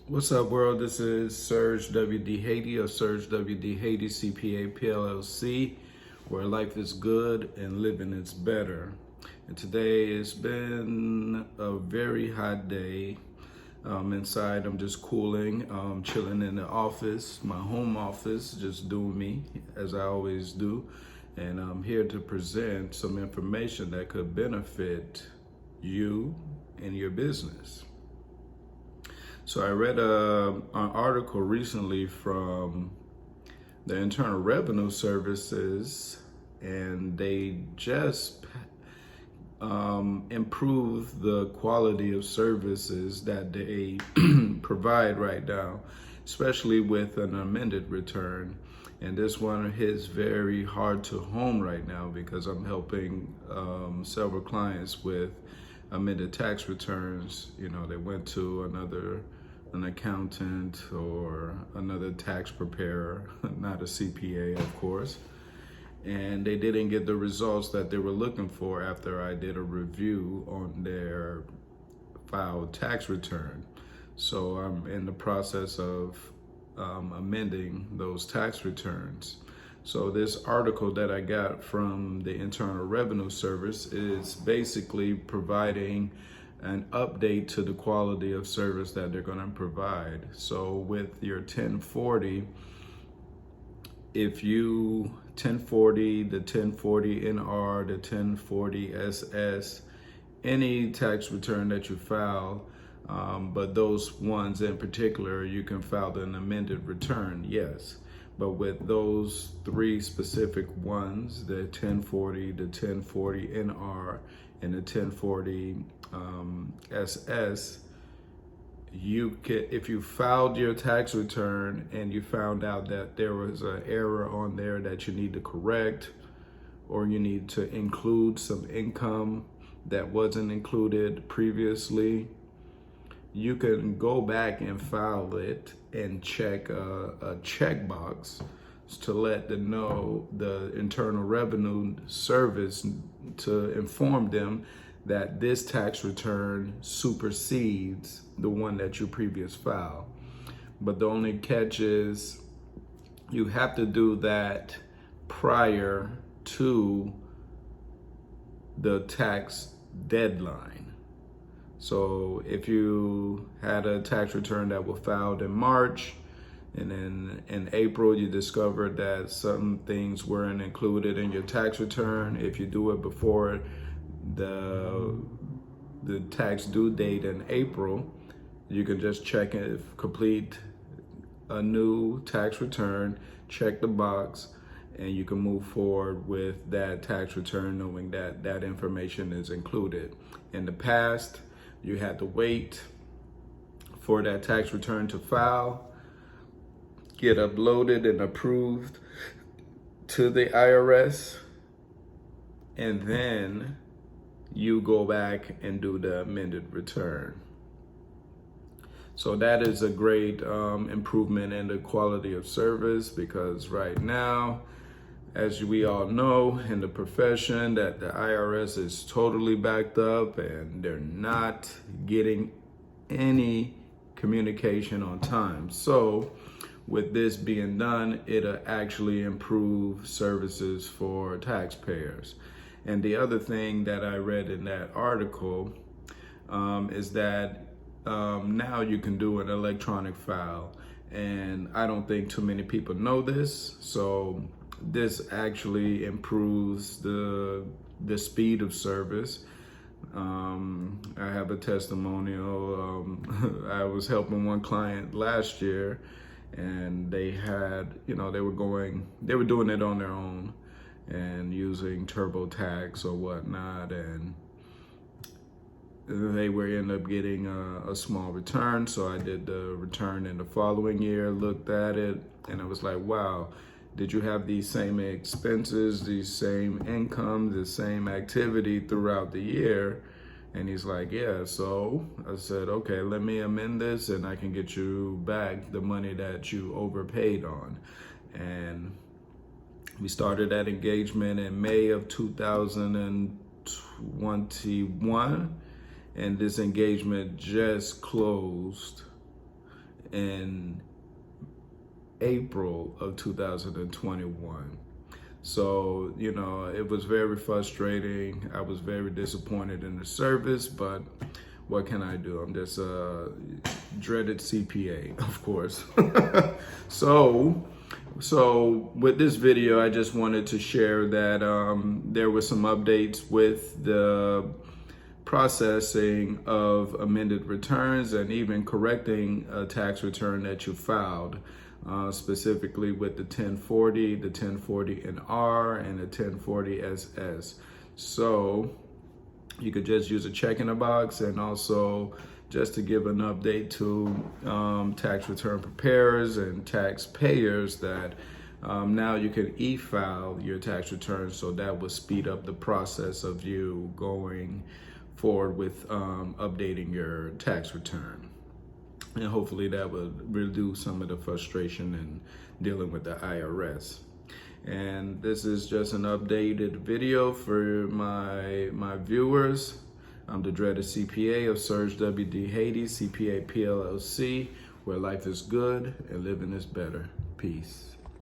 What's up, world? This is Serge W.D. Haiti of Serge W.D. Haiti CPA PLLC, where life is good and living is better. And today has been a very hot day. Inside, I'm just cooling, chilling in the office, my home office, just doing me as I always do. And I'm here to present some information that could benefit you and your business. So I read an article recently from the Internal Revenue Services, and they just improve the quality of services that they provide right now, especially with an amended return. And this one hits very hard to home right now because I'm helping several clients with amended tax returns. You know, they went to an accountant or another tax preparer, not a CPA, of course, and they didn't get the results that they were looking for after I did a review on their filed tax return. So I'm in the process of amending those tax returns. So this article that I got from the Internal Revenue Service is basically providing an update to the quality of service that they're going to provide. So with your 1040, if you 1040, the 1040 NR, the 1040 SS, any tax return that you file, but those ones in particular, you can file an amended return, yes. But with those three specific ones, the 1040, the 1040 NR, and the 1040 SS, you can, if you filed your tax return and you found out that there was an error on there that you need to correct, or you need to include some income that wasn't included previously, you can go back and file it and check a checkbox to let them know, the Internal Revenue Service, to inform them that this tax return supersedes the one that you previously filed. But the only catch is you have to do that prior to the tax deadline. So if you had a tax return that was filed in March, and then in April you discovered that some things weren't included in your tax return, if you do it before the tax due date in April, you can just check it, complete a new tax return, check the box, and you can move forward with that tax return knowing that that information is included. In the past, you had to wait for that tax return to file, get uploaded and approved to the IRS, and then you go back and do the amended return. So that is a great improvement in the quality of service, because right now, as we all know in the profession, that the IRS is totally backed up and they're not getting any communication on time. So with this being done, it'll actually improve services for taxpayers. And the other thing that I read in that article is that now you can do an electronic file. And I don't think too many people know this. So this actually improves the speed of service. I have a testimonial. I was helping one client last year, and they had, they were doing it on their own and using TurboTax or whatnot, and they were end up getting a small return. So I did the return in the following year, looked at it, and I was like, wow, did you have these same expenses, these same income, the same activity throughout the year? And he's like, yeah. So I said, okay, let me amend this and I can get you back the money that you overpaid on. And we started that engagement in May of 2021. And this engagement just closed in April of 2021. So, you know, it was very frustrating. I was very disappointed in the service, but what can I do? I'm just a dreaded CPA, of course. So with this video, I just wanted to share that there were some updates with the processing of amended returns and even correcting a tax return that you filed, specifically with the 1040, the 1040NR, and the 1040SS. So you could just use a check in the box, and also just to give an update to tax return preparers and taxpayers that now you can e-file your tax return, so that will speed up the process of you going forward with updating your tax return. And hopefully that will reduce some of the frustration in dealing with the IRS. And this is just an updated video for my viewers. I'm the dreaded CPA of Serge W.D. Haiti, CPA PLLC, where life is good and living is better. Peace.